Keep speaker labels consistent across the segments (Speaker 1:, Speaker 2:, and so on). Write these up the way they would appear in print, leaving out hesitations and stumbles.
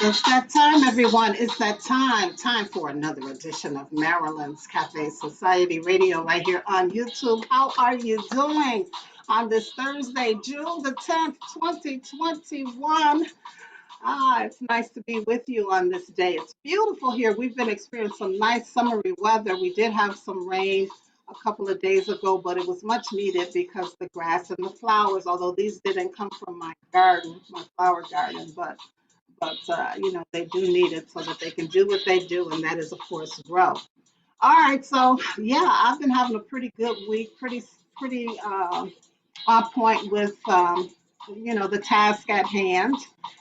Speaker 1: It's that time, everyone. It's that time. Time for another edition of Marilyn's Cafe Society Radio right here on YouTube. How are you doing on this Thursday, June the 10th, 2021? It's nice to be with you on this day. It's beautiful here. We've been experiencing some nice summery weather. We did have some rain a couple of days ago, but it was much needed because the grass and the flowers, although these didn't come from my garden, my flower garden, but they do need it so that they can do what they do, and that is, of course, grow. All right, so yeah, I've been having a pretty good week, pretty on point with the task at hand,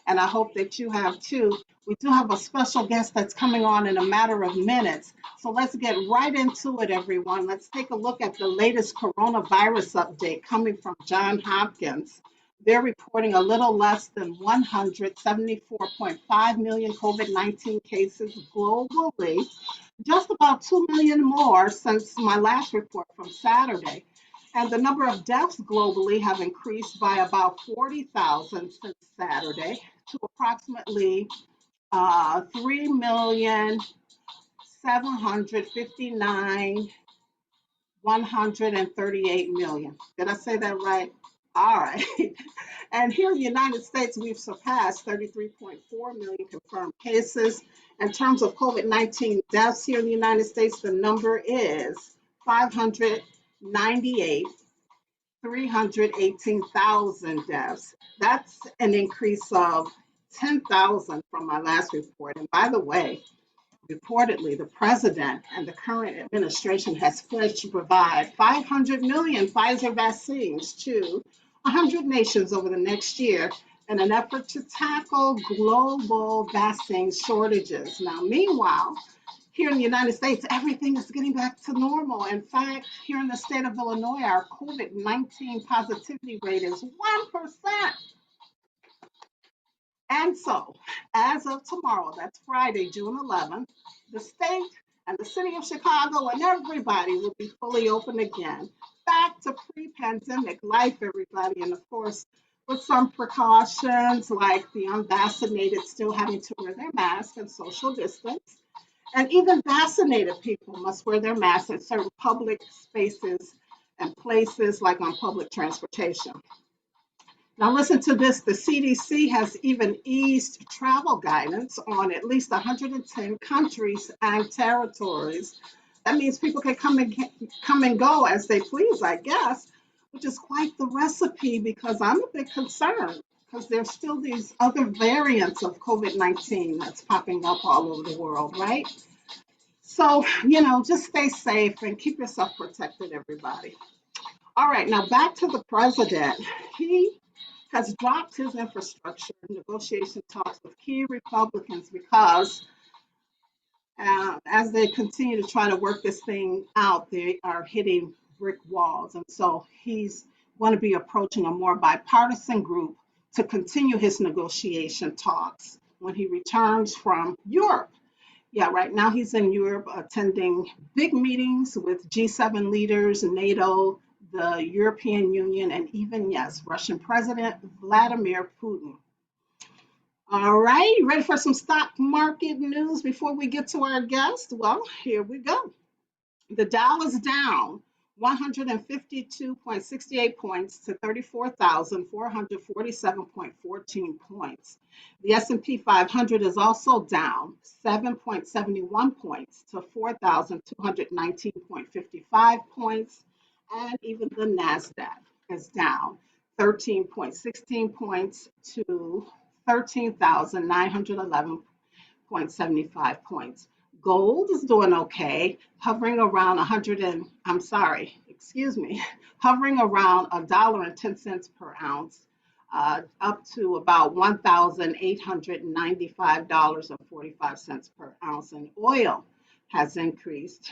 Speaker 1: and I hope that you have too. We do have a special guest that's coming on in a matter of minutes, so let's get right into it, everyone. Let's take a look at the latest coronavirus update coming from Johns Hopkins. They're reporting a little less than 174.5 million COVID-19 cases globally, just about 2 million more since my last report from Saturday. And the number of deaths globally have increased by about 40,000 since Saturday to approximately 3,759,138 million. Did I say that right? All right. And here in the United States, we've surpassed 33.4 million confirmed cases. In terms of COVID-19 deaths here in the United States, the number is 598. 318,000 deaths. That's an increase of 10,000 from my last report. And by the way, reportedly, the president and the current administration has pledged to provide 500 million Pfizer vaccines to 100 nations over the next year in an effort to tackle global vaccine shortages. Now, meanwhile, here in the United States, everything is getting back to normal. In fact, here in the state of Illinois, our COVID-19 positivity rate is 1%. And so, as of tomorrow, that's Friday, June 11th, the state and the city of Chicago and everybody will be fully open again. Back to pre-pandemic life, everybody. And of course, with some precautions like the unvaccinated still having to wear their mask and social distance. And even vaccinated people must wear their masks at certain public spaces and places like on public transportation. Now listen to this, the CDC has even eased travel guidance on at least 110 countries and territories. That means people can come and go as they please, I guess, which is quite the recipe because I'm a bit concerned because there's still these other variants of COVID-19 that's popping up all over the world, right? So, just stay safe and keep yourself protected, everybody. All right, now back to the president. He has dropped his infrastructure negotiation talks with key Republicans because as they continue to try to work this thing out, they are hitting brick walls. And so he's going to be approaching a more bipartisan group to continue his negotiation talks when he returns from Europe. Yeah, right now he's in Europe attending big meetings with G7 leaders, NATO, the European Union, and even, yes, Russian President Vladimir Putin. All right, you ready for some stock market news before we get to our guest? Well, here we go. The Dow is down 152.68 points to 34,447.14 points. The S&P 500 is also down 7.71 points to 4,219.55 points. And even the NASDAQ is down 13.16 points to 13,911.75 points. Gold is doing okay, hovering around hovering around $1.10 per ounce, up to about $1,895.45 per ounce. And oil has increased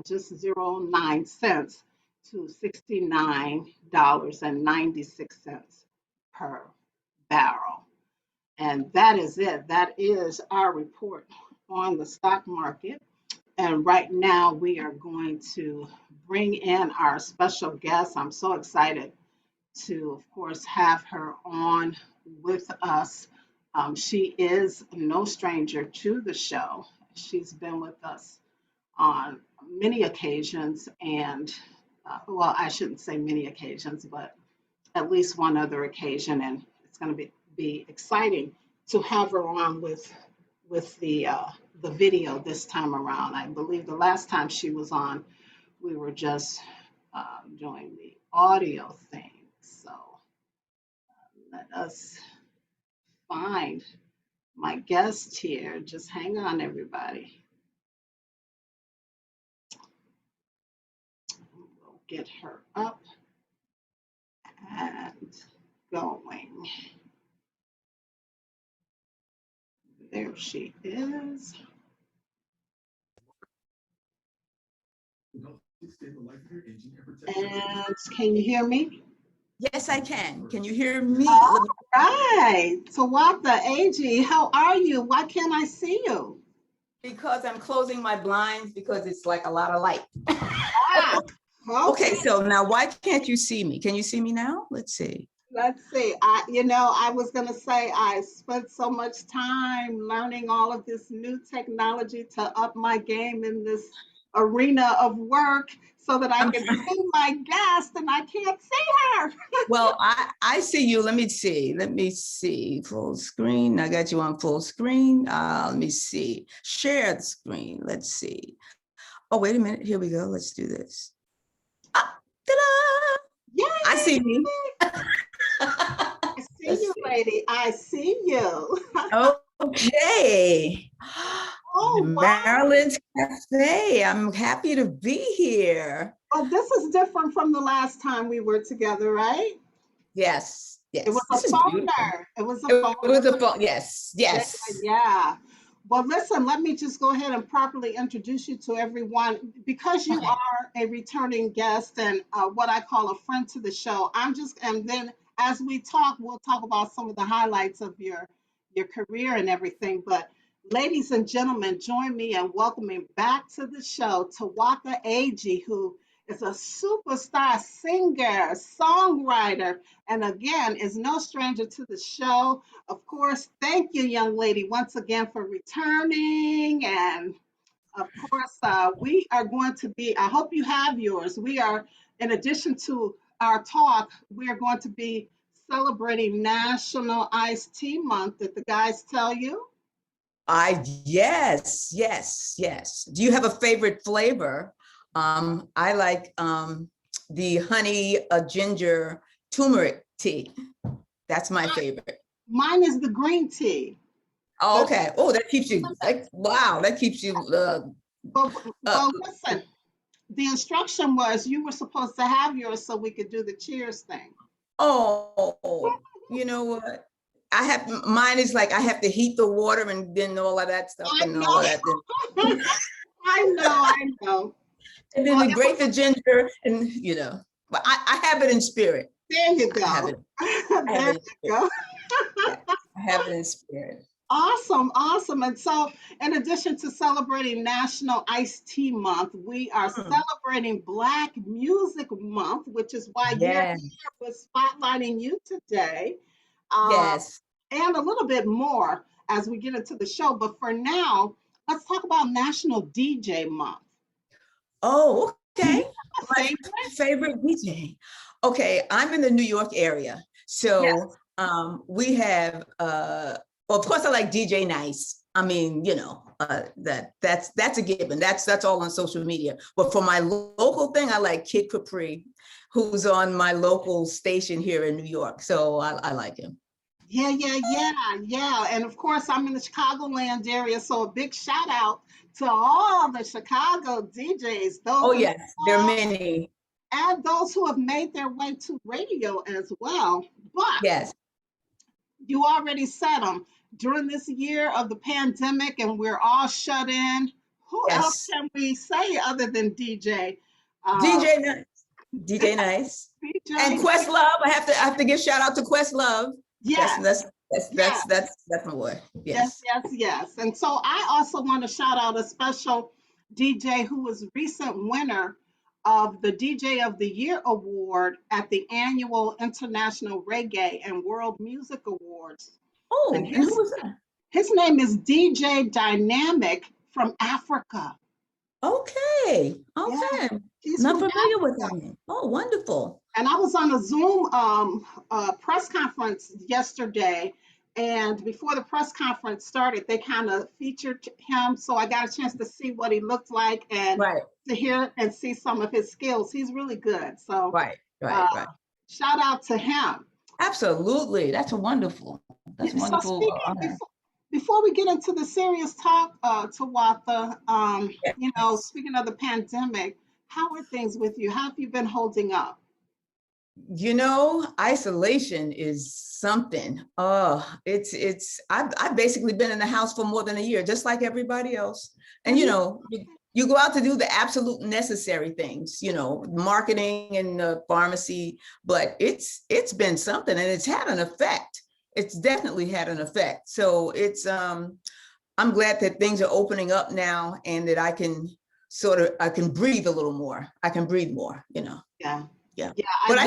Speaker 1: just 0.9 cents to $69.96 per barrel. And that is it. That is our report on the stock market. And right now we are going to bring in our special guest. I'm so excited to, of course, have her on with us She is no stranger to the show. She's been with us on many occasions, and well, I shouldn't say many occasions, but at least one other occasion, and it's going to be exciting to have her on with the video this time around. I believe the last time she was on, we were just doing the audio thing. So let us find my guest here. Just hang on, everybody. We'll get her up and going. There she is. And can you hear me?
Speaker 2: Yes, I can. Can you hear me?
Speaker 1: All right. Tawatha Agee, how are you? Why can't I see you?
Speaker 2: Because I'm closing my blinds because it's like a lot of light.
Speaker 1: Ah,
Speaker 2: Okay, so now why can't you see me? Can you see me now? Let's see.
Speaker 1: Let's see. I was going to say I spent so much time learning all of this new technology to up my game in this arena of work so that I can see my guest and I can't see her.
Speaker 2: Well, I see you. Let me see. Let me see. Full screen. I got you on full screen. Let me see. Share the screen. Let's see. Oh, wait a minute. Here we go. Let's do this. Ah, ta-da!
Speaker 1: Yay!
Speaker 2: I see me.
Speaker 1: I see you, lady. I see you.
Speaker 2: Okay.
Speaker 1: Oh, wow.
Speaker 2: Marilyn's Cafe. I'm happy to be here.
Speaker 1: Oh, this is different from the last time we were together, right?
Speaker 2: Yes,
Speaker 1: It was
Speaker 2: yes.
Speaker 1: a
Speaker 2: This is beautiful.
Speaker 1: phoner. It was a
Speaker 2: It
Speaker 1: phoner.
Speaker 2: was a phone. Yes,
Speaker 1: Yeah,
Speaker 2: yes.
Speaker 1: yeah. Well, listen, let me just go ahead and properly introduce you to everyone. Because you
Speaker 2: Okay.
Speaker 1: are a returning guest and what I call a friend to the show, and then as we talk, we'll talk about some of the highlights of your career and everything. But ladies and gentlemen, join me in welcoming back to the show Tawatha Agee, who is a superstar singer, songwriter, and again is no stranger to the show. Of course, thank you, young lady, once again for returning. And of course, we are going to be, I hope you have yours. We are, in addition to our talk, we are going to be celebrating National Iced Tea Month. Did the guys tell you?
Speaker 2: Yes, yes, yes. Do you have a favorite flavor? I like the honey ginger turmeric tea. That's my favorite.
Speaker 1: Mine is the green tea.
Speaker 2: Oh,
Speaker 1: The,
Speaker 2: okay. Oh, that keeps you like, wow, that keeps you
Speaker 1: but,
Speaker 2: uh,
Speaker 1: well, listen, the instruction was you were supposed to have yours so we could do the cheers thing.
Speaker 2: oh, you know what? I have mine is like I have to heat the water and then all of that stuff
Speaker 1: I
Speaker 2: and all of that.
Speaker 1: know. I know, I know.
Speaker 2: And then
Speaker 1: Well,
Speaker 2: we
Speaker 1: it
Speaker 2: grate
Speaker 1: was,
Speaker 2: the ginger and but I have it in spirit.
Speaker 1: there you
Speaker 2: I have
Speaker 1: go.
Speaker 2: it. I have
Speaker 1: There
Speaker 2: it in
Speaker 1: you
Speaker 2: spirit.
Speaker 1: go.
Speaker 2: Yeah, I have it in spirit.
Speaker 1: Awesome, awesome. And so, in addition to celebrating National Iced Tea Month, we are
Speaker 2: Mm,
Speaker 1: celebrating Black Music Month, which is why you're
Speaker 2: yeah.
Speaker 1: here. We're spotlighting you today, uh,
Speaker 2: Yes.
Speaker 1: and a little bit more as we get into the show. But for now, let's talk about National DJ Month.
Speaker 2: Oh,
Speaker 1: Do
Speaker 2: okay.
Speaker 1: you have a
Speaker 2: My
Speaker 1: favorite?
Speaker 2: favorite DJ. Okay, I'm in the New York area. So
Speaker 1: Yes.
Speaker 2: we have well, of course I like DJ Nice. I mean, that's a given. That's all on social media. But for my local thing, I like Kid Capri, who's on my local station here in New York. So I like him.
Speaker 1: Yeah, yeah, yeah, yeah. And of course, I'm in the Chicagoland area, so a big shout out to all the Chicago DJs,
Speaker 2: Oh
Speaker 1: those in the
Speaker 2: yes, there are many.
Speaker 1: and those who have made their way to radio as well. But
Speaker 2: Yes,
Speaker 1: you already said them. During this year of the pandemic, and we're all shut in, who else
Speaker 2: yes.
Speaker 1: can we say other than DJ? Uh,
Speaker 2: DJ Nice. DJ Nice. And
Speaker 1: DJ,
Speaker 2: Questlove, I have to give shout out to Questlove. That's
Speaker 1: yes,
Speaker 2: that's that's
Speaker 1: yes.
Speaker 2: that's that's that's my boy.
Speaker 1: Yes,
Speaker 2: Yes.
Speaker 1: yes, yes. And so I also want to shout out a special DJ who was recent winner of the DJ of the Year award at the annual International Reggae and World Music Awards. And
Speaker 2: Oh, and who was that?
Speaker 1: his name is DJ Dynamic from Africa.
Speaker 2: Okay,
Speaker 1: Yeah,
Speaker 2: okay.
Speaker 1: he's
Speaker 2: Not
Speaker 1: from
Speaker 2: familiar with
Speaker 1: Africa.
Speaker 2: that name. Oh, wonderful.
Speaker 1: And I was on a Zoom press conference yesterday. And before the press conference started, they kind of featured him. So I got a chance to see what he looked like and
Speaker 2: Right,
Speaker 1: to hear and see some of his skills. He's really good. So
Speaker 2: right, right,
Speaker 1: uh,
Speaker 2: right.
Speaker 1: shout out to him.
Speaker 2: Absolutely. That's a wonderful. That's
Speaker 1: Yeah,
Speaker 2: a
Speaker 1: so
Speaker 2: wonderful
Speaker 1: speaking
Speaker 2: honor.
Speaker 1: before we get into the serious talk, Tawatha,
Speaker 2: Yes.
Speaker 1: speaking of the pandemic, how are things with you? How have you been holding up?
Speaker 2: Isolation is something. Oh, I've basically been in the house for more than a year, just like everybody else. And
Speaker 1: Have you?
Speaker 2: you go out to do the absolute necessary things, marketing and pharmacy, but it's been something, and it's had an effect. It's definitely had an effect. So I'm glad that things are opening up now, and that I can breathe a little more. I can breathe more.
Speaker 1: Yeah,
Speaker 2: Yeah.
Speaker 1: yeah.
Speaker 2: But I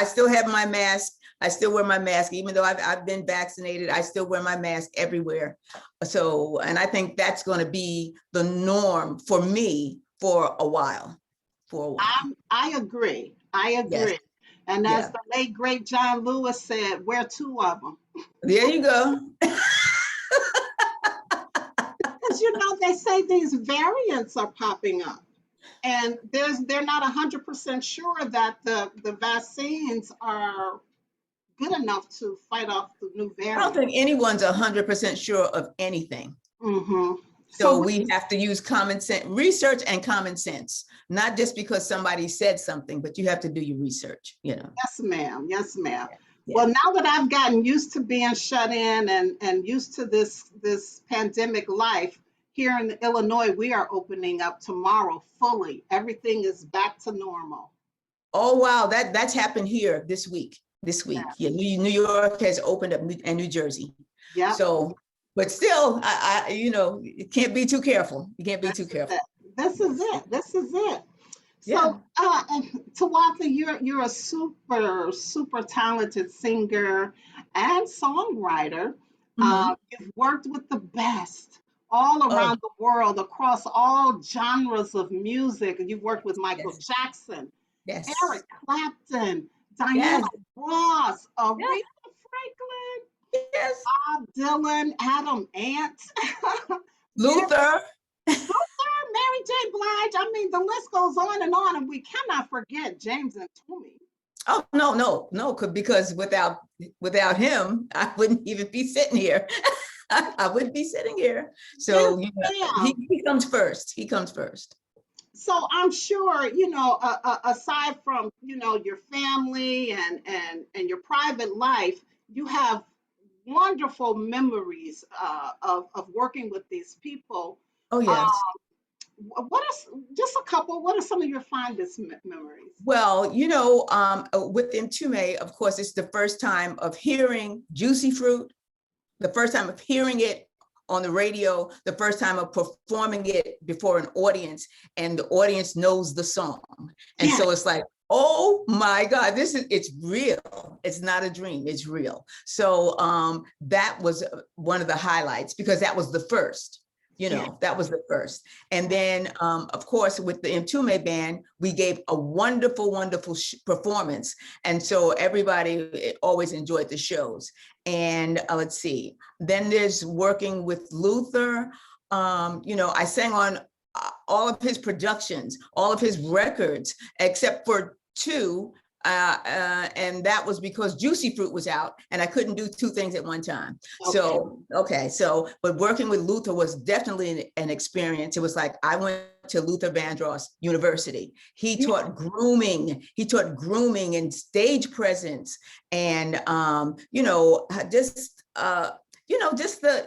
Speaker 2: still have my mask. I still wear my mask, even though I've been vaccinated. I still wear my mask everywhere. So, and I think that's going to be the norm for me for a while. For a while.
Speaker 1: I agree. I
Speaker 2: Yes.
Speaker 1: agree. And as
Speaker 2: Yeah.
Speaker 1: the late great John Lewis said, we're two of them.
Speaker 2: There you go.
Speaker 1: Because they say these variants are popping up. And they're not 100% sure that the vaccines are good enough to fight off the new
Speaker 2: I don't
Speaker 1: variant.
Speaker 2: think anyone's 100% sure of anything.
Speaker 1: Hmm. So
Speaker 2: So we have to use common sense, research and common sense, not just because somebody said something, but you have to do your research.
Speaker 1: yes, ma'am. Yes, ma'am.
Speaker 2: Yeah.
Speaker 1: Well, now that I've gotten used to being shut in and used to this pandemic life, here in Illinois, we are opening up tomorrow fully. Everything is back to normal.
Speaker 2: Oh, wow. That's happened here this week. Yeah, New York has opened up, and New Jersey.
Speaker 1: Yep.
Speaker 2: So, but still, you can't be too careful. You can't be
Speaker 1: This
Speaker 2: too
Speaker 1: is
Speaker 2: careful.
Speaker 1: it. This is it. This is it.
Speaker 2: Yeah.
Speaker 1: So, and Tawatha, you're a super talented singer and songwriter.
Speaker 2: Mhm.
Speaker 1: You've worked with the best all
Speaker 2: Oh,
Speaker 1: around the world across all genres of music. You've worked with Michael
Speaker 2: yes,
Speaker 1: Jackson,
Speaker 2: yes,
Speaker 1: Eric Clapton, Diana
Speaker 2: yes,
Speaker 1: Ross,
Speaker 2: yes,
Speaker 1: Aretha Franklin,
Speaker 2: yes.
Speaker 1: Bob Dylan, Adam Ant, Mary,
Speaker 2: Luther.
Speaker 1: Mary J. Blige. I mean, the list goes on, and we cannot forget James and Toomey.
Speaker 2: Oh, no, no, no, because without him, I wouldn't even be sitting here. I wouldn't be sitting here.
Speaker 1: Yes,
Speaker 2: So,
Speaker 1: ma'am.
Speaker 2: he comes first. He comes first.
Speaker 1: So I'm sure, aside from, your family and your private life, you have wonderful memories of working with these people.
Speaker 2: Oh,
Speaker 1: Uh,
Speaker 2: yes.
Speaker 1: what is just a couple? What are some of your fondest memories?
Speaker 2: Well, with Mtume, of course, it's the first time of hearing Juicy Fruit, the first time of hearing it on the radio, the first time of performing it before an audience, and the audience knows the song. And
Speaker 1: Yeah,
Speaker 2: so it's like, oh my God, it's real. It's not a dream, it's real. So that was one of the highlights, because that was the first.
Speaker 1: yeah,
Speaker 2: That was the first. And then, of course, with the Mtume band, we gave a wonderful, wonderful performance. And so everybody always enjoyed the shows. And let's see, then there's working with Luther. I sang on all of his productions, all of his records, except for two. And that was because Juicy Fruit was out and I couldn't do two things at one time.
Speaker 1: okay.
Speaker 2: But working with Luther was definitely an experience. It was like I went to Luther Vandross University. He
Speaker 1: Yeah,
Speaker 2: taught grooming. He taught grooming and stage presence, and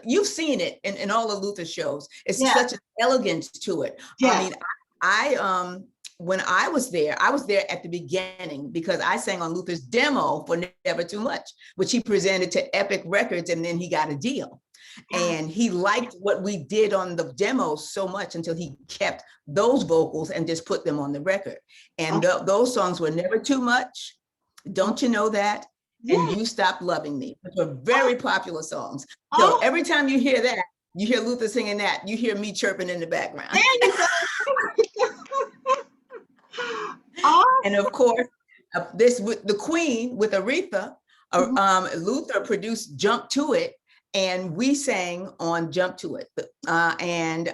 Speaker 2: you've seen it in all the Luther shows. It's
Speaker 1: yeah,
Speaker 2: such an elegance to it. I
Speaker 1: yeah.
Speaker 2: mean, I when I was there at the beginning, because I sang on Luther's demo for Never Too Much, which he presented to Epic Records, and then he got a deal.
Speaker 1: Yeah.
Speaker 2: And he liked what we did on the demo so much until he kept those vocals and just put them on the record. And
Speaker 1: Okay.
Speaker 2: those songs were Never Too Much, Don't You Know That, and
Speaker 1: Yeah.
Speaker 2: You Stop Loving Me, which are very popular songs. So
Speaker 1: Oh,
Speaker 2: every time you hear that, you hear Luther singing that, you hear me chirping in the background.
Speaker 1: there you go.
Speaker 2: And of
Speaker 1: Awesome.
Speaker 2: course, this with the Queen with Aretha, Luther produced Jump to It, and we sang on Jump to It. And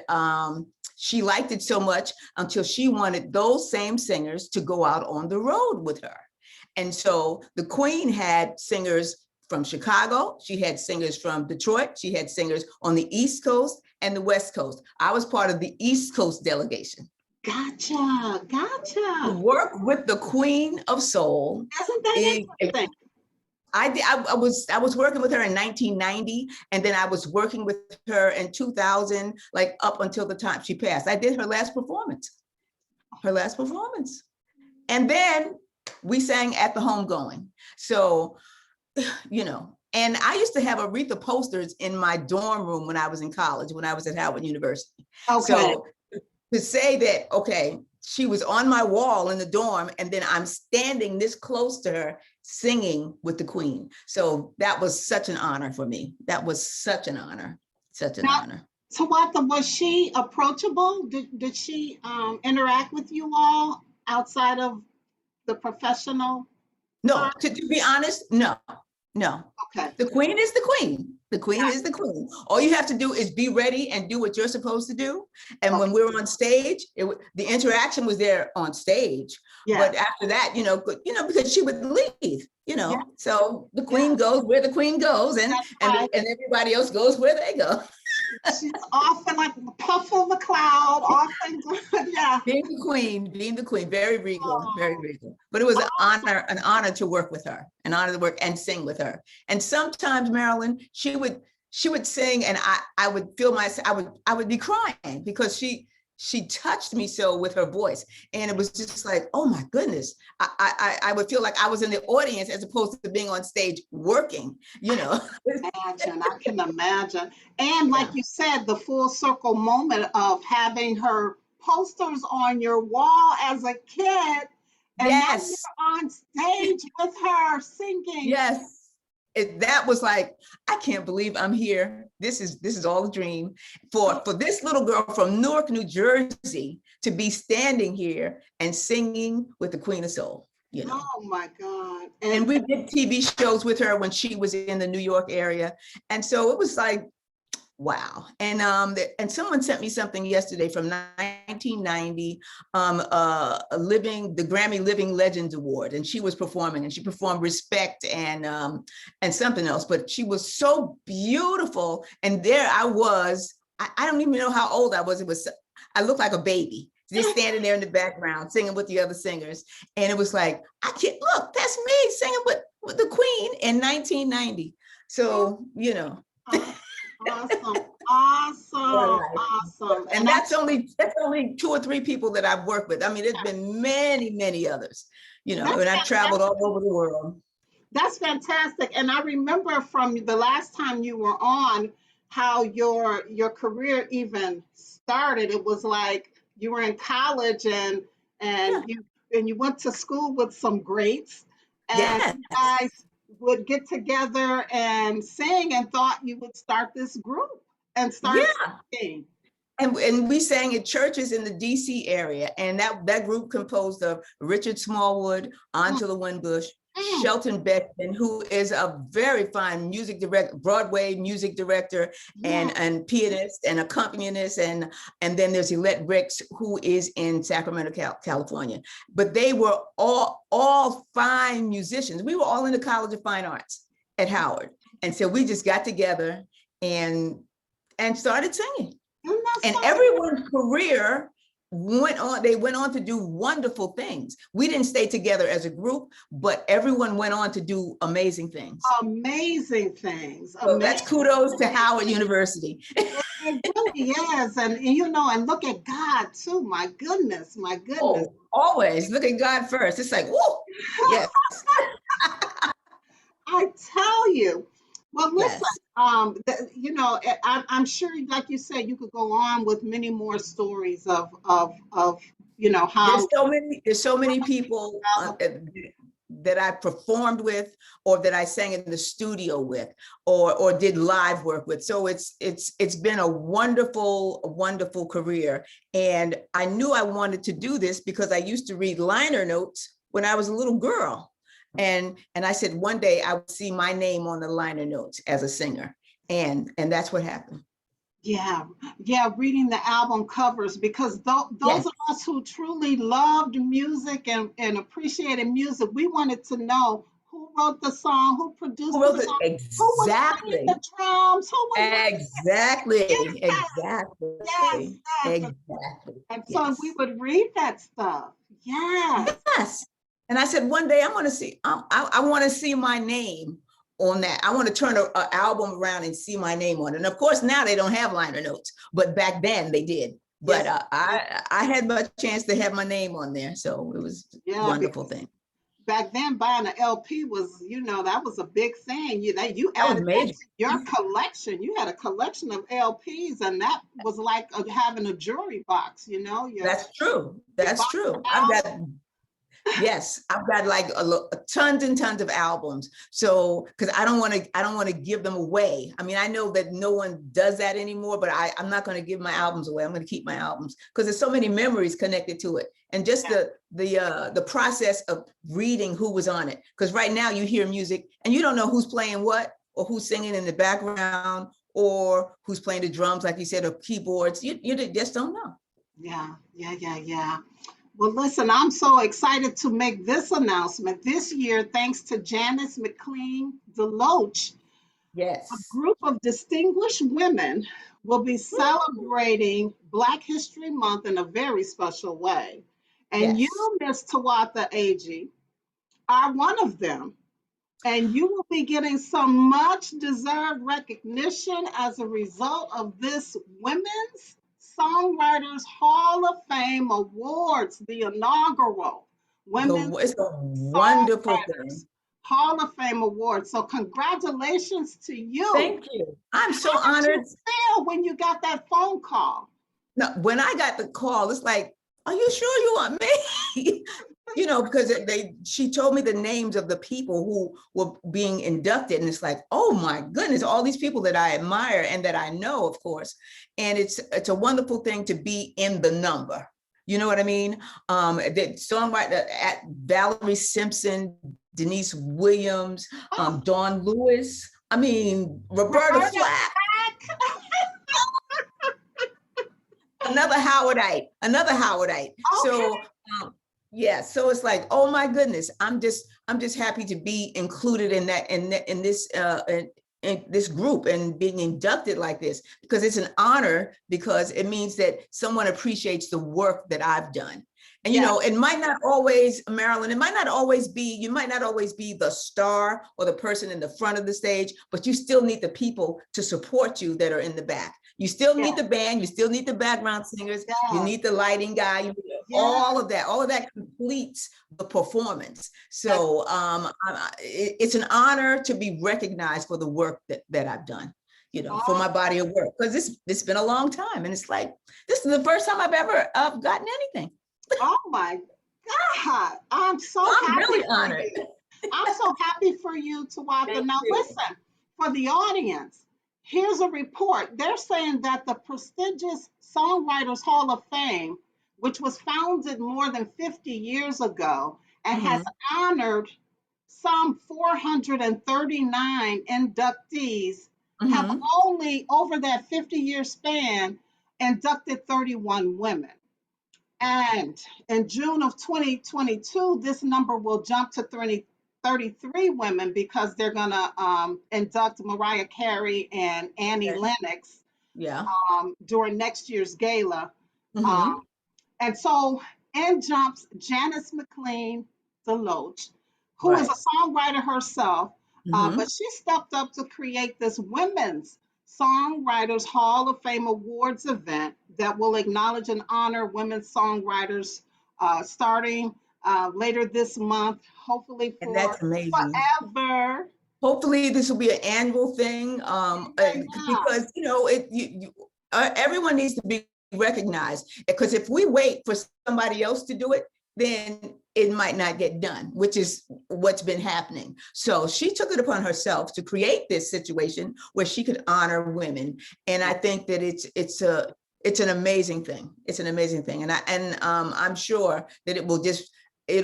Speaker 2: she liked it so much until she wanted those same singers to go out on the road with her. And so the Queen had singers from Chicago, she had singers from Detroit, she had singers on the East Coast and the West Coast. I was part of the East Coast delegation.
Speaker 1: Gotcha.
Speaker 2: To
Speaker 1: Gotcha.
Speaker 2: work with the Queen of Soul
Speaker 1: Isn't that
Speaker 2: is,
Speaker 1: interesting?
Speaker 2: I was working with her in 1990, and then I was working with her in 2000, like up until the time she passed. I did her last performance, and then we sang at the homegoing. So, and I used to have Aretha posters in my dorm room when I was in college, when I was at Howard University.
Speaker 1: Okay.
Speaker 2: So to say that, okay, she was on my wall in the dorm, and then I'm standing this close to her singing with the Queen. So that was such an honor for me. That was such an honor, such an
Speaker 1: Now,
Speaker 2: honor.
Speaker 1: Tawatha, was she approachable? Did she interact with you all outside of the professional
Speaker 2: No,
Speaker 1: part?
Speaker 2: to be honest, no.
Speaker 1: Okay.
Speaker 2: The Queen is the Queen. The Queen is the Queen. All you have to do is be ready and do what you're supposed to do. And when we were on stage, the interaction was there on stage.
Speaker 1: Yeah.
Speaker 2: But after that, because she would leave,
Speaker 1: Yeah.
Speaker 2: So the Queen goes where the Queen goes, and
Speaker 1: Right.
Speaker 2: and everybody else goes where they go.
Speaker 1: She's often like the puff of a cloud, often good. Yeah.
Speaker 2: Being the Queen, very regal, very
Speaker 1: Oh,
Speaker 2: regal. But it was
Speaker 1: awesome.
Speaker 2: an honor to work with her, an honor to work and sing with her. And sometimes, Marilyn, she would sing, and I would feel I would be crying because she touched me so with her voice, and it was just like, oh my goodness, I would feel like I was in the audience as opposed to being on stage working.
Speaker 1: I can imagine. And like
Speaker 2: Yeah.
Speaker 1: you said, the full circle moment of having her posters on your wall as a kid, and now
Speaker 2: Yes.
Speaker 1: you're on stage with her singing.
Speaker 2: Yes. That was like, I can't believe I'm here. This is all a dream for this little girl from Newark, New Jersey, to be standing here and singing with the Queen of Soul.
Speaker 1: Oh my God.
Speaker 2: And we did TV shows with her when she was in the New York area. And so it was like, wow. And someone sent me something yesterday from 1990, the Grammy Living Legends Award, and she was performing, and she performed Respect and something else, but she was so beautiful. And there I was, I don't even know how old I was. I looked like a baby, just standing there in the background singing with the other singers. And it was like, I can't, look, that's me singing with the Queen in 1990. So,
Speaker 1: Awesome, awesome, awesome.
Speaker 2: And that's only 2 or 3 people that I've worked with. I mean, there's been many, many others, and I've traveled all over the world.
Speaker 1: That's fantastic. And I remember from the last time you were on how your career even started. It was like you were in college and you went to school with some greats, and
Speaker 2: Yes.
Speaker 1: you guys would get together and sing, and thought you would start this group and start singing.
Speaker 2: And we sang at churches in the DC area, and that group composed of Richard Smallwood, Angela Winbush, Shelton Beckman, who is a very fine music director, Broadway music director, and pianist and accompanist, and then there's Yvette Ricks, who is in Sacramento, California. But they were all fine musicians. We were all in the College of Fine Arts at Howard, and so we just got together and started singing. And everyone's career went on. They went on to do wonderful things. We didn't stay together as a group, but everyone went on to do amazing things.
Speaker 1: Amazing things.
Speaker 2: So that's kudos to Howard University.
Speaker 1: It really is. And and look at God too. My goodness, my goodness.
Speaker 2: Oh, always look at God first. It's like, whoa, yes.
Speaker 1: I tell you. Well, listen, I'm sure, like you said, you could go on with many more stories of how
Speaker 2: there's so many people. I performed with, or that I sang in the studio with, or did live work with. So it's been a wonderful career. And I knew I wanted to do this because I used to read liner notes when I was a little girl. And I said one day I would see my name on the liner notes as a singer. And that's what happened.
Speaker 1: Yeah, yeah, reading the album covers because those
Speaker 2: Yes.
Speaker 1: of us who truly loved music and appreciated music, we wanted to know who wrote the song, who produced
Speaker 2: Who
Speaker 1: the
Speaker 2: wrote it?
Speaker 1: song, who was playing
Speaker 2: Exactly.
Speaker 1: the drums, who was
Speaker 2: Exactly.
Speaker 1: yes, yes,
Speaker 2: Exactly.
Speaker 1: yes.
Speaker 2: Exactly.
Speaker 1: And so we
Speaker 2: Yes.
Speaker 1: would read that stuff. Yes.
Speaker 2: Yes. And I said, one day I want to see, I want to see my name on that. I want to turn an album around and see my name on it. And of course, now they don't have liner notes, but back then they did. But
Speaker 1: Yes.
Speaker 2: I had my chance to have my name on there. So it was a
Speaker 1: Yeah,
Speaker 2: wonderful
Speaker 1: because
Speaker 2: thing.
Speaker 1: back then buying an LP was, that was a big thing. You
Speaker 2: That was
Speaker 1: added that
Speaker 2: major.
Speaker 1: to your collection. You had a collection of LPs, and that was like having a jewelry box.
Speaker 2: That's true.
Speaker 1: Your
Speaker 2: That's
Speaker 1: box
Speaker 2: true. I've
Speaker 1: album.
Speaker 2: got Yes, I've got like tons and tons of albums. So, because I don't want to give them away. I mean, I know that no one does that anymore, but I'm not going to give my albums away. I'm going to keep my albums because there's so many memories connected to it, and just the process of reading who was on it. Because right now you hear music and you don't know who's playing what, or who's singing in the background, or who's playing the drums, like you said, or keyboards. You just don't know.
Speaker 1: Yeah, yeah, yeah, yeah. Well, listen, I'm so excited to make this announcement. This year, thanks to Janice McLean DeLoach, a
Speaker 2: Yes.
Speaker 1: group of distinguished women will be celebrating Black History Month in a very special way. And you,
Speaker 2: Yes.
Speaker 1: Miss Tawatha Agee, are one of them. And you will be getting some much deserved recognition as a result of this Women's Songwriters Hall of Fame Awards, the inaugural Women's
Speaker 2: It's a wonderful thing.
Speaker 1: Songwriters Hall of Fame Awards. So, congratulations to you.
Speaker 2: Thank you. I'm so
Speaker 1: How did you
Speaker 2: honored.
Speaker 1: feel when you got that phone call?
Speaker 2: No, when I got the call, it's like, are you sure you want me? Because she told me the names of the people who were being inducted. And it's like, oh my goodness, all these people that I admire and that I know, of course. And it's a wonderful thing to be in the number. You know what I mean? The songwriter at Valerie Simpson, Denise Williams,
Speaker 1: Oh,
Speaker 2: Dawn Lewis. I mean, Roberta
Speaker 1: Roberta
Speaker 2: Flack.
Speaker 1: Flack.
Speaker 2: Another Howardite.
Speaker 1: Okay.
Speaker 2: So yeah, so it's like, oh my goodness, I'm just happy to be included in that in this group and being inducted like this, because it's an honor, because it means that someone appreciates the work that I've done. And
Speaker 1: Yeah.
Speaker 2: it might not always, Marilyn, you might not always be the star or the person in the front of the stage, but you still need the people to support you that are in the back. You still need the band, you still need the background singers, you need the lighting guy, you need all of that completes the performance. So it's an honor to be recognized for the work that I've done, for my body of work, because it's been a long time. And it's like, this is the first time I've ever gotten anything.
Speaker 1: Oh my God. I'm
Speaker 2: I'm really honored.
Speaker 1: I'm so happy for you, Tawatha. Now, listen, for the audience, here's a report. They're saying that the prestigious Songwriters Hall of Fame, which was founded more than 50 years ago and has honored some 439 inductees, have only, over that 50-year span, inducted 31 women. And in June of 2022, this number will jump to 33 women, because they're going to induct Mariah Carey and Annie Lennox during next year's gala. And so in jumps Janice McLean DeLoach, who is a songwriter herself, but she stepped up to create this Women's Songwriters Hall of Fame Awards event that will acknowledge and honor women songwriters starting later this month, hopefully
Speaker 2: And that's amazing.
Speaker 1: forever.
Speaker 2: Hopefully this will be an annual thing, because everyone needs to be recognized. Because if we wait for somebody else to do it, then it might not get done, which is what's been happening. So she took it upon herself to create this situation where she could honor women. And I think that it's an amazing thing. It's an amazing thing. And I'm sure that it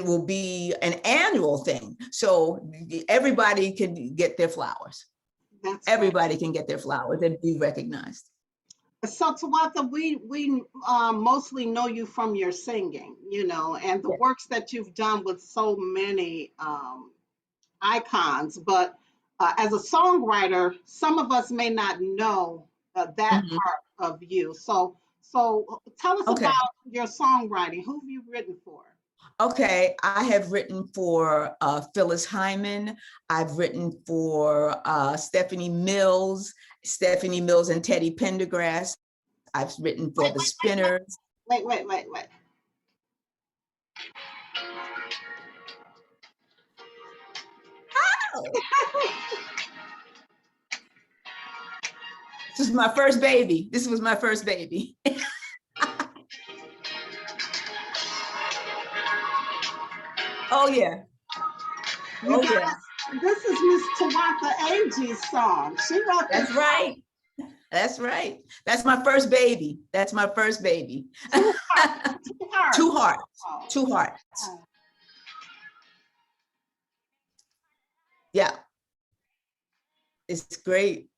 Speaker 2: will be an annual thing. So everybody can get their flowers. Everybody can get their flowers and be recognized.
Speaker 1: So Tawatha, we mostly know you from your singing, and the works that you've done with so many icons. But as a songwriter, some of us may not know that part of you. So tell us about your songwriting. Who have you written for?
Speaker 2: Okay, I have written for Phyllis Hyman. I've written for Stephanie Mills and Teddy Pendergrass. I've written for the Spinners.
Speaker 1: Wait.
Speaker 2: Oh. This is my first baby. This was my first baby. Oh yeah.
Speaker 1: You guys, this is Miss Tawatha Agee's song. She wrote this.
Speaker 2: That's right. That's right. That's my first baby. That's my first baby. Two hearts. Two hearts. Yeah. It's great.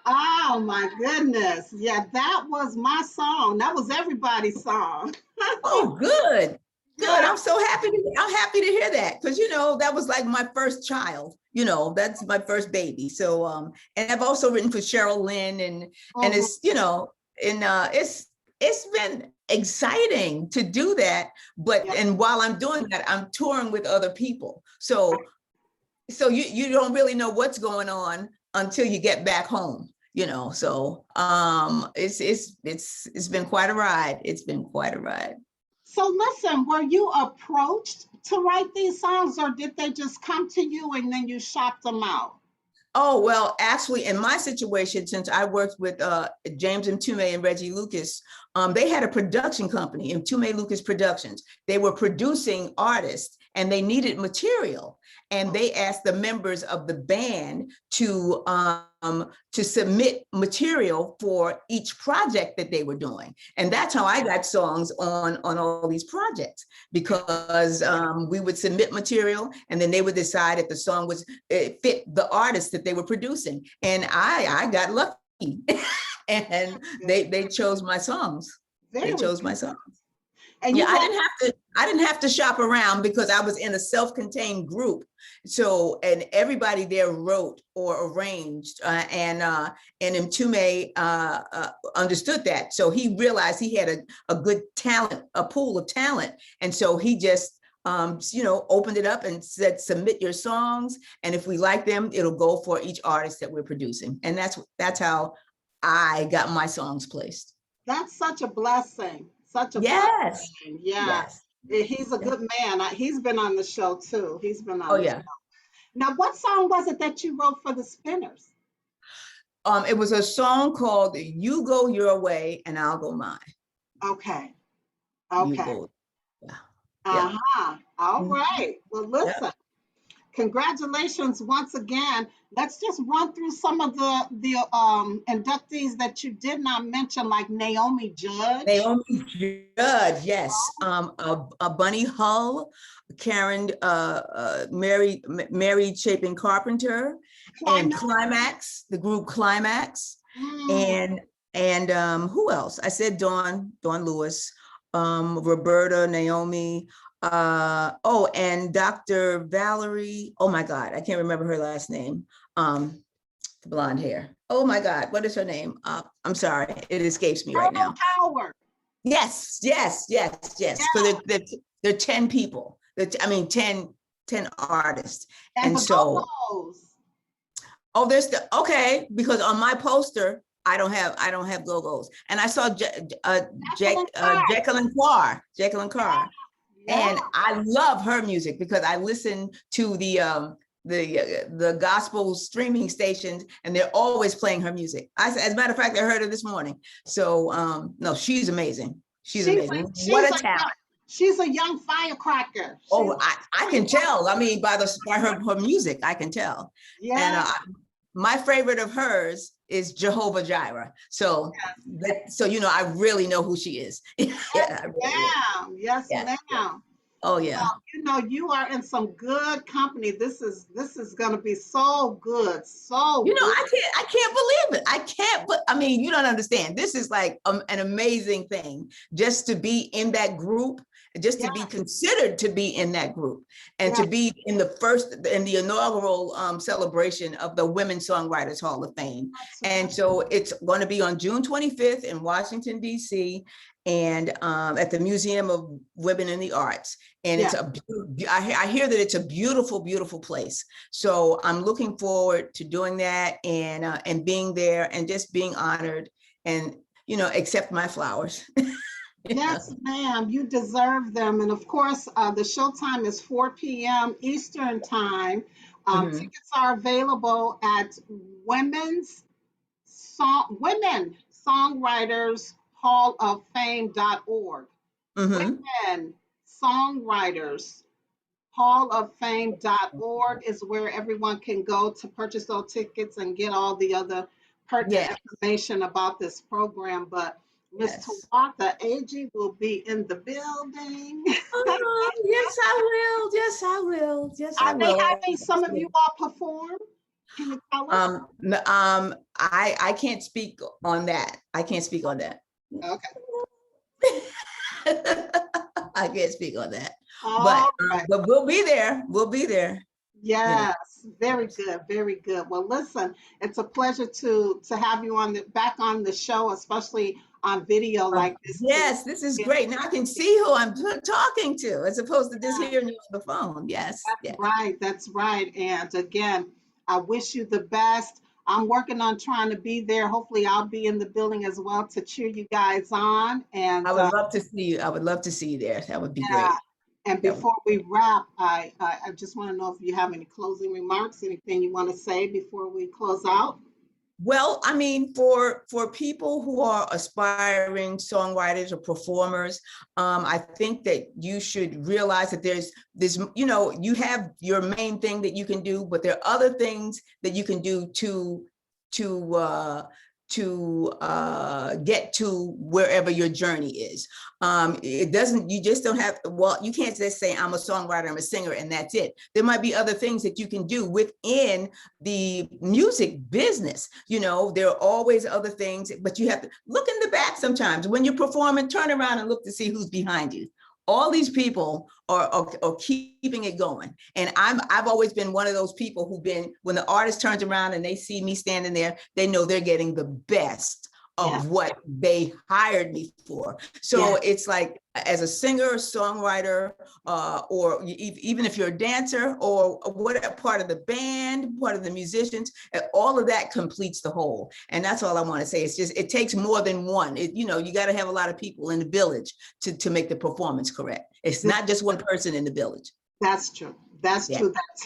Speaker 1: Oh my goodness. Yeah, that was my song. That was everybody's song.
Speaker 2: Oh, good. Good. I'm so happy. I'm happy to hear that, because that was like my first child. That's my first baby. So and I've also written for Cheryl Lynn, and it's it's been exciting to do that. But and while I'm doing that, I'm touring with other people. So you don't really know what's going on until you get back home. So it's been quite a ride. It's been quite a ride.
Speaker 1: So listen, were you approached to write these songs, or did they just come to you and then you shopped them out?
Speaker 2: Oh, well, actually, in my situation, since I worked with James Mtume and Reggie Lucas, they had a production company, Mtume Lucas Productions. They were producing artists and they needed material. And they asked the members of the band to submit material for each project that they were doing. And that's how I got songs on all these projects, because we would submit material and then they would decide if the song it fit the artist that they were producing. And I got lucky and they chose my songs. They chose my songs. And yeah, I didn't have to shop around, because I was in a self-contained group. So, and everybody there wrote or arranged, and Mtume understood that. So he realized he had a good talent, a pool of talent. And so he just, opened it up and said, submit your songs. And if we like them, it'll go for each artist that we're producing. And that's how I got my songs placed.
Speaker 1: That's such a blessing. Such a blessing. Yeah. Yes. He's a good man. He's been on the show too. He's been on the show. Now, what song was it that you wrote for the Spinners?
Speaker 2: It was a song called You Go Your Way and I'll Go Mine.
Speaker 1: Okay.
Speaker 2: Yeah.
Speaker 1: All right. Well, listen. Congratulations once again. Let's just run through some of the inductees that you did not mention, like Naomi Judge.
Speaker 2: Naomi Judge, yes. Bunny Hull, Karen, Mary Chapin Carpenter, and Climax, the group Climax, and who else? I said Dawn Lewis, Roberta, Naomi. And Dr. Valerie, oh my God, I can't remember her last name. The blonde hair. Oh my God, what is her name? I'm sorry, it escapes me right now.
Speaker 1: Howard.
Speaker 2: Yes. So they're 10 people. 10 artists. And so, there's because on my poster, I don't have go-go's. And I saw Jacqueline Carr. And I love her music, because I listen to the gospel streaming stations, and they're always playing her music. As a matter of fact, I heard her this morning. So no, she's amazing. She's amazing. What a talent.
Speaker 1: She's a young firecracker. She's,
Speaker 2: Oh, I can tell. I mean, by her music, I can tell. And
Speaker 1: yeah,
Speaker 2: my favorite of hers is Jehovah Jireh. So I really know who she is. Yeah, I really do.
Speaker 1: ma'am. Yes,
Speaker 2: Yeah.
Speaker 1: ma'am.
Speaker 2: Oh
Speaker 1: Well,
Speaker 2: yeah.
Speaker 1: you are in some good company. This is going to be so good, so good.
Speaker 2: I can't believe it. I can't, but I mean, you don't understand. This is like an amazing thing just to be in that group, just to
Speaker 1: Yeah,
Speaker 2: be considered to be in that group, and
Speaker 1: yeah,
Speaker 2: to be in the inaugural celebration of the Women Songwriters Hall of Fame.
Speaker 1: that's
Speaker 2: And
Speaker 1: right.
Speaker 2: so it's going to be on June 25th in Washington, D.C., and at the Museum of Women in the Arts. And
Speaker 1: Yeah,
Speaker 2: I hear that it's a beautiful, beautiful place. So I'm looking forward to doing that and being there and just being honored and, accept my flowers.
Speaker 1: yes, ma'am. You deserve them. And of course, the show time is 4 p.m. Eastern time.
Speaker 2: Mhm.
Speaker 1: Tickets are available at Women Songwriters Hall of Fame.org.
Speaker 2: Mhm.
Speaker 1: Women Songwriters halloffame.org is where everyone can go to purchase those tickets and get all the other pertinent
Speaker 2: Yes,
Speaker 1: information about this program. But Miss
Speaker 2: yes.
Speaker 1: Tawatha Agee will be in the building.
Speaker 2: Oh, yes, I will. Yes, I will. Yes, I
Speaker 1: Are they
Speaker 2: will.
Speaker 1: having some of you all perform? Can you tell us?
Speaker 2: I can't speak on that. I can't speak on that.
Speaker 1: Okay.
Speaker 2: I can't speak on that.
Speaker 1: All right.
Speaker 2: But we'll be there. We'll be there. You know.
Speaker 1: Yes, very
Speaker 2: Yes.
Speaker 1: good, very good. Well, listen, it's a pleasure to have you back on the show, especially on video like this too.
Speaker 2: Yes, this is great. Now I can see who I'm talking to as opposed to just hearing you on the phone. Yes,
Speaker 1: That's
Speaker 2: yes.
Speaker 1: right. That's right. And again, I wish you the best. I'm working on trying to be there. Hopefully, I'll be in the building as well to cheer you guys on. And
Speaker 2: I would love to see you. I would love to see you there. That would be
Speaker 1: yeah.
Speaker 2: great.
Speaker 1: And
Speaker 2: That would,
Speaker 1: before we wrap, I just want to know if you have any closing remarks, anything you want to say before we close out.
Speaker 2: well, I mean, for people who are aspiring songwriters or performers, I think that you should realize that there's this, you have your main thing that you can do, but there are other things that you can do to get to wherever your journey is. It doesn't, you just don't have, well, you can't just say, I'm a songwriter, I'm a singer, and that's it. There might be other things that you can do within the music business. There are always other things, but you have to look in the back sometimes. When you perform and turn around and look to see who's behind you. All these people are keeping it going. And I've always been one of those people who've been, when the artist turns around and they see me standing there, they know they're getting the best
Speaker 1: Yeah.
Speaker 2: of what they hired me for.
Speaker 1: Yeah.
Speaker 2: So it's like, as a singer, songwriter, or even if you're a dancer or what part of the band, part of the musicians, all of that completes the whole. And that's all I want to say. It's just, it takes more than one. You got to have a lot of people in the village to make the performance correct. It's not just one person in the village.
Speaker 1: That's true. That's
Speaker 2: Yeah.
Speaker 1: true. That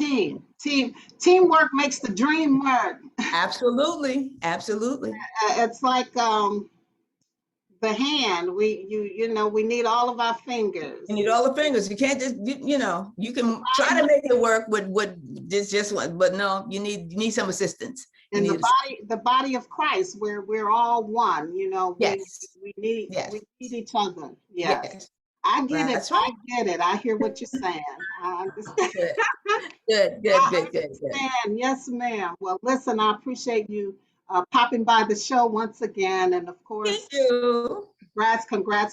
Speaker 1: teamwork makes the dream work.
Speaker 2: Absolutely. Absolutely.
Speaker 1: It's like the hand. We need all of our fingers.
Speaker 2: You need all the fingers. You can't just, you can try to make it work with just one, but no, you need some assistance. You
Speaker 1: And
Speaker 2: need
Speaker 1: the body of Christ, where we're all one.
Speaker 2: Yes.
Speaker 1: We need
Speaker 2: Yes.
Speaker 1: each other. Yes.
Speaker 2: Yes.
Speaker 1: I get it.
Speaker 2: That's right.
Speaker 1: I get it. I hear what you're saying. I understand.
Speaker 2: Good.
Speaker 1: I understand. Yes, ma'am. Well, listen, I appreciate you popping by the show once again. And of
Speaker 2: Thank
Speaker 1: course,
Speaker 2: you.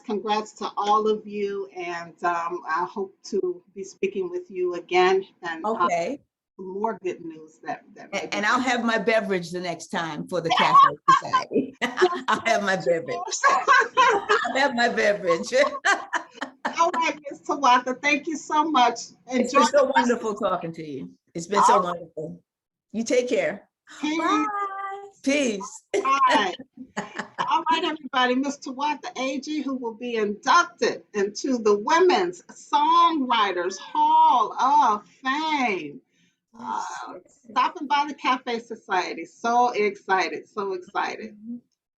Speaker 1: congrats to all of you. And I hope to be speaking with you again and
Speaker 2: Okay.
Speaker 1: more good news that may be.
Speaker 2: And I'll have my beverage the next time for the Cafe Society. I'll have my beverage. I'll have my beverage.
Speaker 1: All right, Ms. Tawatha, thank you so much.
Speaker 2: It's
Speaker 1: Enjoy
Speaker 2: been so
Speaker 1: the rest of
Speaker 2: wonderful talking to you. It's been so
Speaker 1: All
Speaker 2: wonderful. You take care.
Speaker 1: peace.
Speaker 2: Bye. Peace.
Speaker 1: Bye. All right, everybody. Ms. Tawatha Agee, who will be inducted into the Women's Songwriters Hall of Fame. Stopping by the Cafe Society. So excited, so excited.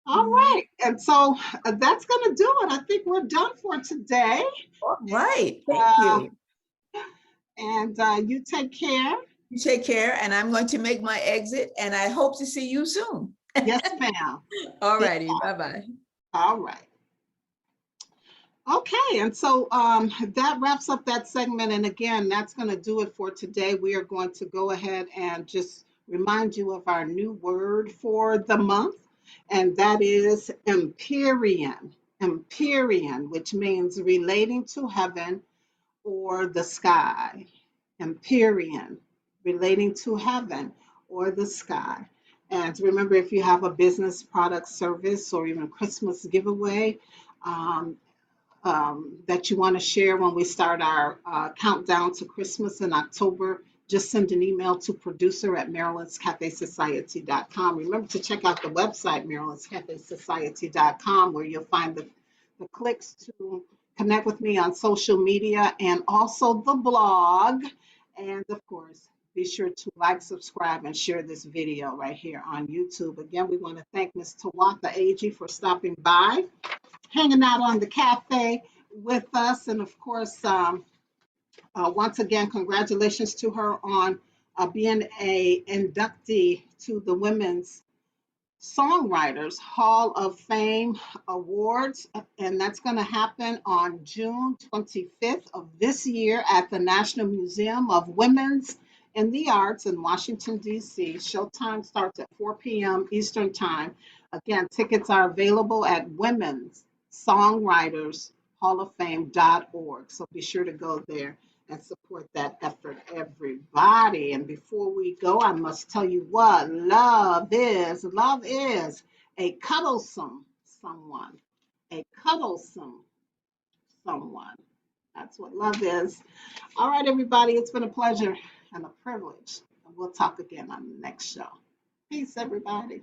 Speaker 1: All right. And so that's going to do it. I think we're done for today.
Speaker 2: All right. Thank
Speaker 1: Uh,
Speaker 2: you.
Speaker 1: and you take care.
Speaker 2: You take care, and I'm going to make my exit, and I hope to see you soon.
Speaker 1: Yes, ma'am.
Speaker 2: All righty. Bye-bye.
Speaker 1: All right. Okay, and so that wraps up that segment. And again, that's going to do it for today. We are going to go ahead and just remind you of our new word for the month, and that is Empyrean. Empyrean, which means relating to heaven or the sky. Empyrean, relating to heaven or the sky. And remember, if you have a business, product, service, or even Christmas giveaway, um, that you want to share when we start our countdown to Christmas in October, just send an email to producer at marilynscafesociety.com. Remember to check out the website, marilynscafesociety.com, where you'll find the clicks to connect with me on social media and also the blog. And of course, be sure to like, subscribe, and share this video right here on YouTube. Again, we want to thank Ms. Tawatha Agee for stopping by, hanging out on the cafe with us. And of course, once again, congratulations to her on being a inductee to the Women's Songwriters Hall of Fame Awards. And that's going to happen on June 25th of this year at the National Museum of Women's in the Arts in Washington, D.C. Showtime starts at 4 p.m. Eastern Time. Again, tickets are available at Women's Songwriters Hall of Fame.org. So be sure to go there and support that effort, everybody. And before we go, I must tell you what love is. Love is a cuddlesome someone, a cuddlesome someone. That's what love is. All right, everybody, it's been a pleasure and a privilege. And we'll talk again on the next show. Peace, everybody.